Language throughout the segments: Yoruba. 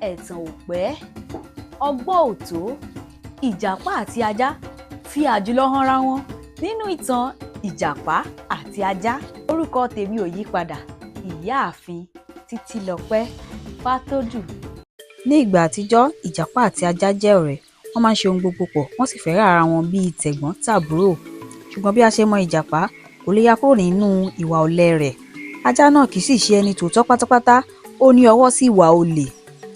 ẹ̀tàn ò pẹ́, ọgbọ́n ò tó, ìjàpá àti ajá fi àjùlọ hanra wọn nínú ìtàn ìjàpá àti ajá. Orúkọ tèmi ò yí padà, ìyáàfin Títílọpẹ́ Fátódù. Ní ìgbà àtijọ́, ìjàpá àti ajá jẹ́ ọ̀rẹ́. Wọ́n máa ń ṣe ohun gbogbo pọ̀, wọ́n sì fẹ́ràn ara wọn bíi tẹ̀gbọ́n tàbúrò. Ṣùgbọ́n bí a ṣe mọ ìjàpá, kò lè yà kúrò nínú ìwà ọ̀lẹ rẹ̀. Ajá náà kì í sì ṣe ẹni tòótọ́ pátápátá, ó ní ọwọ́ sí ìwà olè.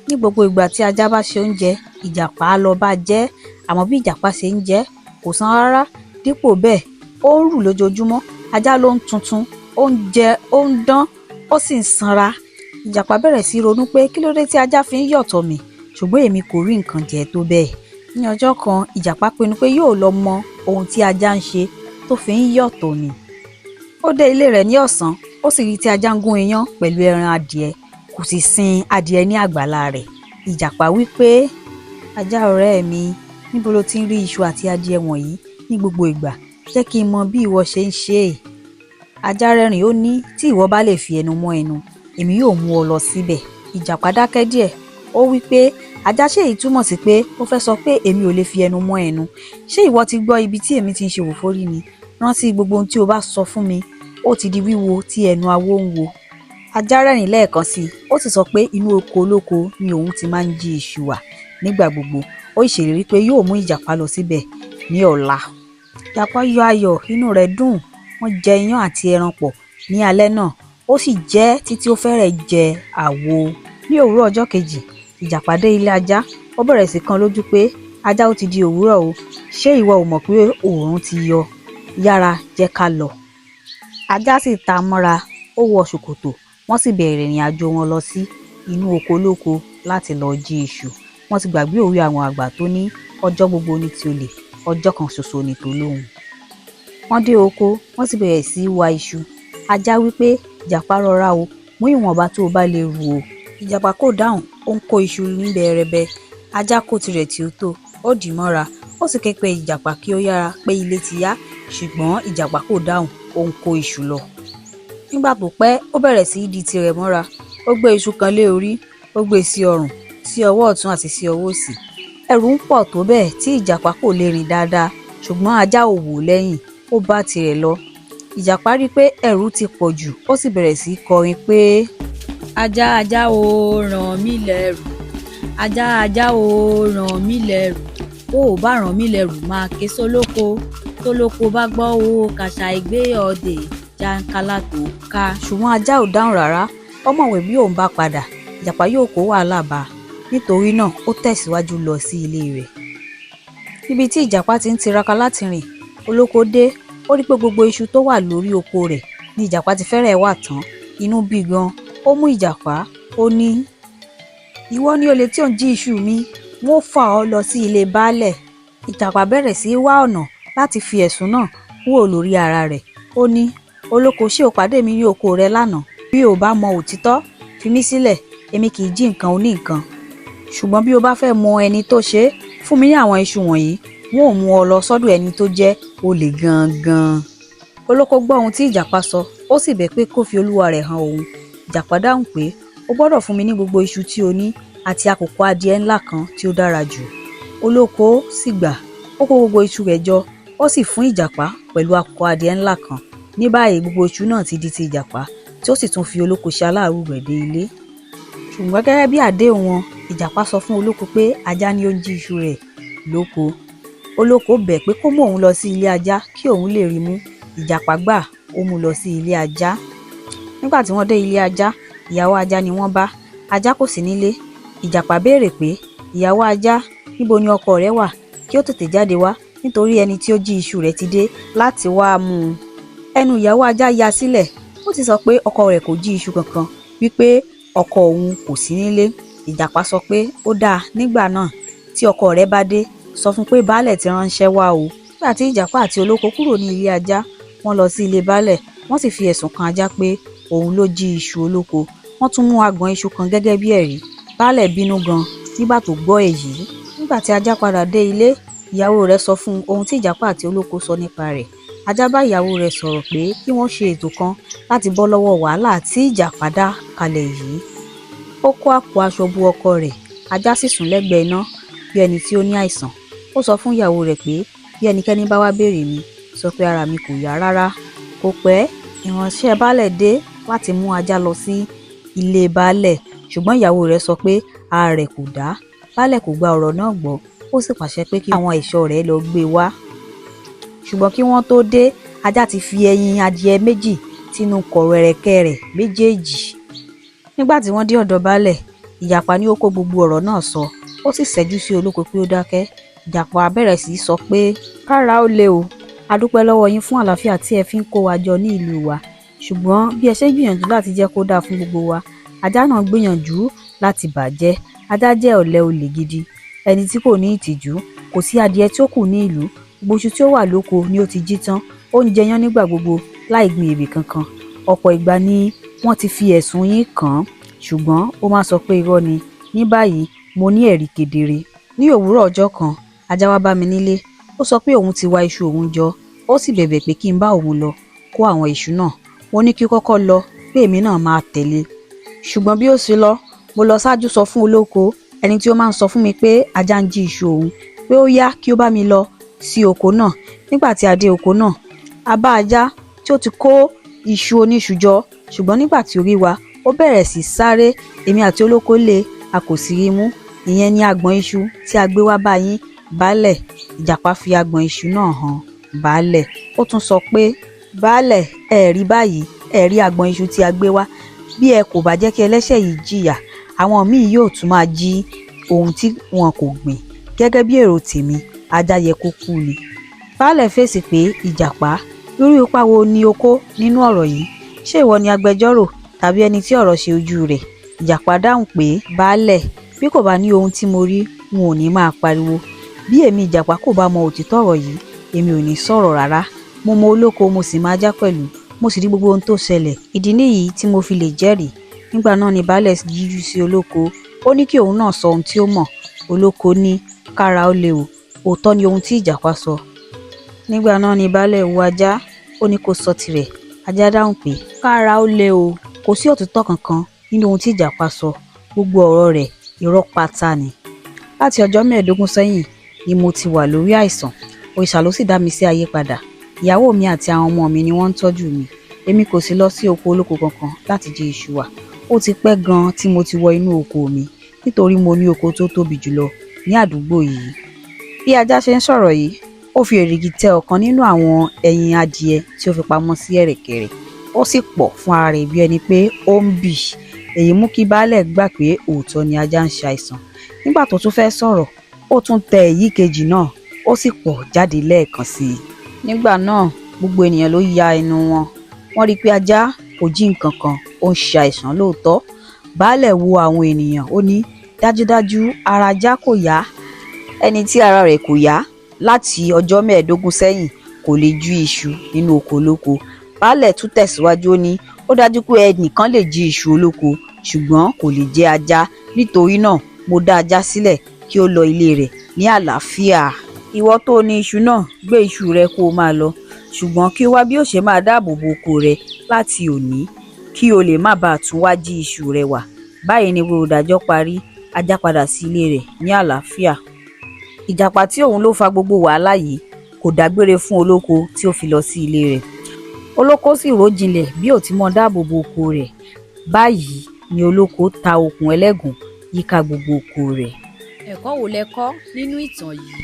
Ní gbogbo ìgbà tí ajá bá ṣe oúnjẹ, ìjàpá á lọ bá jẹ, àmọ́ bí ìjàpá ṣe ń jẹ kò san rárá. Dípò bẹ́ẹ̀, ó ń rù lójoojúmọ́, ajá ló ń tuntun, ó ń jẹ, ó ń dán, ó sì ń sanra. Ìjàpá bẹ̀rẹ̀ sí ronú pé kí ló dé tí ajá fi ń yọ̀tọ̀ mi, ṣùgbọ́n èmi kò rí nǹkan jẹ tó bẹ́ẹ̀. Ní ọjọ́ kan, ìjàpá pinnu pé yóò lọ mọ ohun tí ajá ń ṣe tó fi ń yọ̀tọ̀ mi. Ó dé ilé rẹ̀ ní ọ̀sán, ó sì rí tí ajá ń gún iyán pẹ̀lú ẹran adìẹ, kò sì sin adìẹ ní àgbàlá rẹ̀. Ìjàpá wí pé, ajá ọ̀rẹ́ mi, níbo lo ti ń rí iṣu àti adìẹ wọ̀nyí ní gbogbo ìgbà? Jẹ́ kí n mọ bí ìwọ ṣe ń ṣe é. Ajá rẹ́rìn-ín, ó ní tí ìwọ bá lè fi ẹnu mọ́ ẹnu, èmi yóò mú ọ lọ síbẹ̀. Ìjàpá dákẹ́ díẹ̀, ó wí pé, ajá ṣé èyí túmọ̀ sí pé ó fẹ́ sọ pé èmi ò lè fi ẹnu mọ́ ẹnu? Ṣé ìwọ ti gbọ́ ibi tí èmi ti ń ṣe òfófó rí ni? Rántí gbogbo ohun tí o bá sọ fún mi, ó ti di wíwo tí ẹnu awo ń wo. Ajá rẹ́rìn lẹ́ẹ̀kan sí i, ó sì sọ pé inú oko olóko ni òun ti máa ń jí iṣu wà nígbà gbogbo. Ó ṣèlérí pé yóò mú ìjàpá lọ síbẹ̀ ní ọ̀la. Ìjàpá yọ ayọ̀, inú rẹ̀ dùn. Wọ́n jẹ iyán àti ẹran pọ̀ ní alẹ́ náà, ó sì jẹ títí ó fẹ́rẹ̀ jẹ àwo. Ní òwúrọ̀ ọjọ́ kejì, ìjàpá dé ilé ajá. Ó bẹ̀rẹ̀ sí kan lójú pé, ajá, ó ti di òwúrọ̀ o, ṣé ìwọ ò mọ̀ pé oòrùn ti yọ? Yára, jẹ́ ká lọ. Ajá sì ta mọ́ra, ó wọ ṣòkòtò, wọ́n sì bẹ̀rẹ̀ ìrìn àjò wọn lọ sí inú oko olóko láti lọ jí iṣu. Wọ́n ti gbàgbé òwe àwọn àgbà tó ní ọjọ́ gbogbo ní ti olè, ọjọ́ kan ṣoṣo ní tolóhùn. Wọ́n dé oko, wọ́n sì bẹ̀rẹ̀ sí wá iṣu. Ajá wí pé, ìjàpá rọra o, mú ìwọ̀nba tó o bá lè rù o. Ìjàpá kò dáhùn, ó ń kó iṣu ní bẹ̀rẹ̀bẹ̀. Ajá kó tirẹ̀ tí ó tó, ó dì í mọ́ra, ó sì ké pe ìjàpá kí ó yára pé ilé ti yá, ṣùgbọ́n ìjàpá kò dáhùn, ó ń kó iṣu lọ. Nígbà tó pẹ́, ó bẹ̀rẹ̀ sí í di tirẹ̀ mọ́ra. Ó gbé iṣu kan lé orí, ó gbé sí ọrùn, sí ọwọ́ ọ̀tún àti sí ọwọ́ òsì. Ẹrù ń pọ̀ tó bẹ́ẹ̀ tí ìjàpá kò lè rìn dáadáa, ṣùgbọ́n ajá ò wò lẹ́yìn, ó bá tirẹ̀ lọ. Ìjàpá rí pé ẹrù ti pọ̀ jù, ó sì bẹ̀rẹ̀ sí í kọrin pé, ajá, ajá o, ràn mí lẹ́rù, ajá, ajá o, ràn mí lẹ́rù, bó o bá ràn mí lẹ́rù máa ké sólóko, tólóko bá gbọ́ o, kàṣà ìgbé ọdẹ jàǹkálà tó ká. Ṣùgbọ́n ajá ò dáhùn rárá. Ó mọ̀wé bí òun bá padà, ìjàpá yóò kó wàhálà bá a. Nítorí náà, ó tẹ̀síwájú lọ sí ilé rẹ̀. Níbi tí ìjàpá ti ń tiraka láti rìn, olóko dé. Ó rí pé gbogbo iṣu tó wà lórí oko rẹ̀ ni ìjàpá ti fẹ́rẹ̀ wà tán. Inú bí gan, ó mú ìjàpá, ó ní, ìwọ ni olè tí ò ń jí iṣu mi, wọ́n fà ọ́ lọ sí ilé baálẹ̀. Ìjàpá bẹ̀rẹ̀ sí í wá ọ̀nà láti fi ẹ̀sùn náà kúrò lórí ara rẹ̀. Ó ní, olóko, ṣé o pàdé mi ní oko rẹ lánàá? Bí o bá mọ òtítọ́, fi mí sílẹ̀, èmi kì í jí nǹkan oní nǹkan. Ṣùgbọ́n bí o bá fẹ́ mọ ẹni tó ṣe é, fún mi ní àwọn iṣu wọ̀nyí, wọn ò mú ọ lọ sọ́dọ̀ ẹni tó jẹ́ olè gangan. Olóko gbọ́ ohun tí ìjàpá sọ, ó sì bẹ̀ pé kó fi olúwa rẹ̀ hàn òun. Ìjàpá dáhùn pé, o gbọ́dọ̀ fún mi ní gbogbo iṣu tí o ní àti àkùkọ adìẹ ńlá kan tí ó dára jù. Olóko sì gbà, ó kó gbogbo iṣu rẹ̀ jọ, ó sì fún ìjàpá pẹ̀lú àkùkọ adìẹ ńlá kan. Ní báyìí gbogbo iṣu náà ti di ti ìjàpá, tí ó sì tún fi olóko ṣe aláàrú rẹ̀ dé ilé. Ṣùgbọ́n gẹ́gẹ́ bí àdéhùn wọn, ìjàpá sọ fún olóko pé ajá ni ó ń jí iṣu rẹ̀ lóko. Olóko bẹ̀ pé kó mú òun lọ sí ilé ajá kí òun lè rí mú. Ìjàpá gbà, ó mú lọ sí ilé ajá. Nígbà tí wọ́n dé ilé ajá, ìyàwó ajá ni wọ́n bá. Ajá kò sí nílé. Ìjàpá béèrè pé, ìyàwó ajá, níbo ni ọkọ rẹ wà? Kí ó tètè jáde wá, nítorí ẹni tí ó jí iṣu rẹ̀ ti dé láti wá mú un. Ẹnu ìyàwó ajá ya sílẹ̀, ó ti sọ pé ọkọ rẹ̀ kò jí iṣu kankan, wípé ọkọ òun kò sí nílé. Ìjàpá sọ pé ó dáa, nígbà náà tí ọkọ rẹ̀ bá dé, sọ fún pé baálẹ̀ ti ránṣẹ́ wá o. Nígbà tí ìjàpá àti olóko kúrò ní ilé ajá, wọ́n lọ sí ilé baálẹ̀, wọ́n sì fi ẹ̀sùn kan ajá pé òun ló jí iṣu olóko. Wọ́n tún mú agbọ̀n iṣu kan gẹ́gẹ́ bí ẹ̀rí. Baálẹ̀ bínú gan nígbà tó gbọ́ èyí. Nígbà tí ajá padà dé ilé, ìyàwó rẹ̀ sọ fún ohun tí ìjàpá àti olóko sọ nípa rẹ̀. Ajá bá ìyàwó rẹ̀ sọ̀rọ̀ pé kí wọ́n ṣe ètò kan láti bọ́ lọ́wọ́ wàhálà tí ìjàpá dá kalẹ̀ yìí. Ó kó àpò aṣọ bu ọkọ rẹ̀, ajá sì sùn lẹ́gbẹ̀ẹ́ iná bí ẹni tí ó ní àìsàn. Ó sọ fún ìyàwó rẹ̀ pé bí ẹnikẹ́ni bá wá béèrè mi, sọ pé ara mi kò yá rárá. Kò pẹ́, ìránṣẹ́ baálẹ̀ dé láti mú ajá lọ sí ilé baálẹ̀, ṣùgbọ́n ìyàwó rẹ̀ sọ pé ara rẹ̀ kò dá. Baálẹ̀ kò gba ọ̀rọ̀ náà gbọ́, ó sì pàṣẹ pé kí àwọn ẹ̀ṣọ́ rẹ̀ lọ gbé wá. Ṣùgbọ́n kí wọ́n tó dé, ajá ti fi ẹyin adìẹ méjì sínú kọ̀rọ̀ ẹ̀rẹ̀kẹ́ rẹ̀ méjèèjì. Nígbà tí wọ́n dé ọ̀dọ̀ baálẹ̀, ìjàpá ní ó kó gbogbo ọ̀rọ̀ náà sọ, ó sì ṣẹ́jú sí olóko pé ó dákẹ́. Ìjàpá bẹ̀rẹ̀ sí í sọ pé kára ó le o, a dúpẹ́ lọ́wọ́ yín fún àlàáfíà tí ẹ fi ń kó wa jọ ní ìlú wa, ṣùgbọ́n bí ẹ ṣe ń gbìyànjú láti jẹ́ kó dáa fún gbogbo wa, ajá náà gbìyànjú láti bàjẹ́. Ajá jẹ́ ọ̀lẹ olè gidi, ẹni tí kò ní ìtìjú. Kò sí adìẹ tí ó kù ní ìlú, gbogbo iṣu tí ó wà lóko ni ó ti jí tán. Ó ń jẹyán nígbà gbogbo láì gbin èrè kankan. Ọ̀pọ̀ ìgbà ni wọ́n ti fi ẹ̀sùn yín kàn án, ṣùgbọ́n ó máa sọ pé irọ́ ni. Ní báyìí mo ní ẹ̀rí kedere. Ní òwúrọ̀ ọjọ́ kan, ajá wá bá mi nílé. Ó sọ pé òun ti wa iṣu òun jọ, ó sì bẹ̀bẹ̀ pé kí n bá òun lọ kó àwọn iṣu náà. Mo ní kí ó kọ́kọ́ lọ, pé èmi náà máa tẹ̀lé. Ṣùgbọ́n bí ó ṣe lọ, mo lọ ṣáájú sọ fún olóko, ẹni tí ó máa ń sọ fún mi pé ajá ń jí iṣu òun, pé ó yá kí ó bá mi lọ sí oko náà. Nígbà tí a dé oko náà, a bá ajá tí ó ti kó iṣu oníṣu jọ, ṣùgbọ́n nígbà tí ó rí wa, ó bẹ̀rẹ̀ sí sáré. Èmi àti olóko lé, a kò sì rí mú. Ìyẹn ni agbọ̀n iṣu tí a gbé wá bá yín, baálẹ̀. Ìjàpá fi agbọ̀n iṣu náà hàn baálẹ̀. Ó tún sọ pé baálẹ̀, ẹ rí báyìí, ẹ rí agbọ̀n iṣu tí a gbé wá. Bí ẹ kò bá jẹ́ kí ẹlẹ́ṣẹ̀ yìí jìyà, àwọn míì yóò tún máa jí ohun tí wọn kò gbìn. Gẹ́gẹ́ bí èrò tèmi, ajá yẹ kó kú ni. Baálẹ̀ fèsì pé ìjàpá, irú ipa wo ni o kó nínú ọ̀rọ̀ yìí? Ṣé ìwọ ni agbẹjọ́rò tàbí ẹni tí ọ̀rọ̀ ṣe ojú rẹ̀? Ìjàpá dáhùn pé baálẹ̀, bí kò bá ní ohun tí mo rí, n ò ní máa pariwo. Bí èmi ìjàpá kò bá mọ òtítọ́ ọ̀rọ̀ yìí, èmi ò ní sọ̀rọ̀ rárá. Mo mọ olóko, mo sì máa já pẹ̀lú, mo sì rí gbogbo ohun tó ṣẹlẹ̀. Ìdí nìyí tí mo fi lè jẹ́rìí. Nígbà náà ni baálẹ̀ yíjú sí olóko, ó ní kí òun náà sọ ohun tí ó mọ̀. Olóko ní kára ó le o, òótọ́ ni ohun tí ìjàpá sọ. Nígbà náà ni baálẹ̀ wo ajá, ó ní kó sọ tirẹ̀. Ajá dáhùn pé kára ó le o, kò sí òtítọ́ kankan nínú ohun tí ìjàpá sọ, gbogbo ọ̀rọ̀ rẹ̀ irọ́ pátá ni. Láti ọjọ́ 15 sẹ́yìn ni mo ti wà lórí àìsàn, òrìṣà ló sì dá mi sí ayé padà. Ìyàwó mi àti àwọn ọmọ mi ni wọ́n ń tọ́jú mi. Èmi kò sì lọ sí oko olóko kankan láti jí iṣu wa. Ó ti pẹ́ gan-an tí mo ti wọ inú oko mi, nítorí mo ní oko tó tóbi jùlọ ní àdúgbò yìí. Bí ajá ṣe ń sọ̀rọ̀ yìí, ó fi èrìgì tẹ ọ̀kan nínú àwọn ẹyin adìẹ tí ó fi pamọ́ sí ẹ̀rẹ̀kẹ́ rẹ̀. Ó sì pọ̀ fún ara rẹ̀ bí ẹni pé ó ń bì. Èyí mú kí baálẹ̀ gbà pé òótọ́ ni ajá ń ṣe àìsàn. Nígbà tó tún fẹ́ sọ̀rọ̀, ó tún tẹ èyí kejì náà, ó sì pọ̀ jáde lẹ́ẹ̀kan sí i. Nígbà náà gbogbo ènìyàn ló ya ẹnu wọn. Wọ́n rí i pé ajá kò jí nǹkan kan, ó ń ṣe àìsàn lóòótọ́. Baálẹ̀ wo àwọn ènìyàn, ó ní dájúdájú ara ajá kò yá. Ẹni tí ara rẹ̀ kò yá láti ọjọ́ 15 sẹ́yìn kò lè ju iṣu nínú oko olóko. Baálẹ̀ tún tẹ̀síwájú, ó ní ó dájú pé ẹnìkan lè jí iṣu olóko, ṣùgbọ́n kò lè jẹ́ ajá. Nítorí náà mo dá ajá sílẹ̀ kí ó lọ ilé rẹ̀ ní àlàáfíà. Ìwọ tó ní iṣu náà, gbé iṣu rẹ kó o máa lọ, ṣùgbọ́n kí o wá bí ó ṣe máa dáàbò bo oko rẹ láti òní, kí o lè má bàa tún wá jí iṣu rẹ wà. Báyìí ni ìdájọ́ parí. Ajá padà sí ilé rẹ̀ ní àlàáfíà. Ìjàpá tí òun ló fa gbogbo wàhálà yìí kò dágbére fún olóko tí ó fi lọ sí ilé rẹ̀. Olóko sì rò jinlẹ̀ bí ó ti mọ dáàbò bo oko rẹ̀. Báyìí ni olóko ta okùn ẹlẹ́gùn yíká gbogbo oko rẹ̀. Ẹ̀kọ́ wo lẹ kọ́ nínú ìtàn yìí?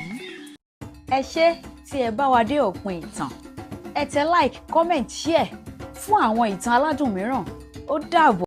Ẹ ṣé tí ẹ bá wa dé òpin ìtàn. Ẹ tẹ like, comment, share fún àwọn ìtàn aládùn mìíràn. Ó dàbọ̀.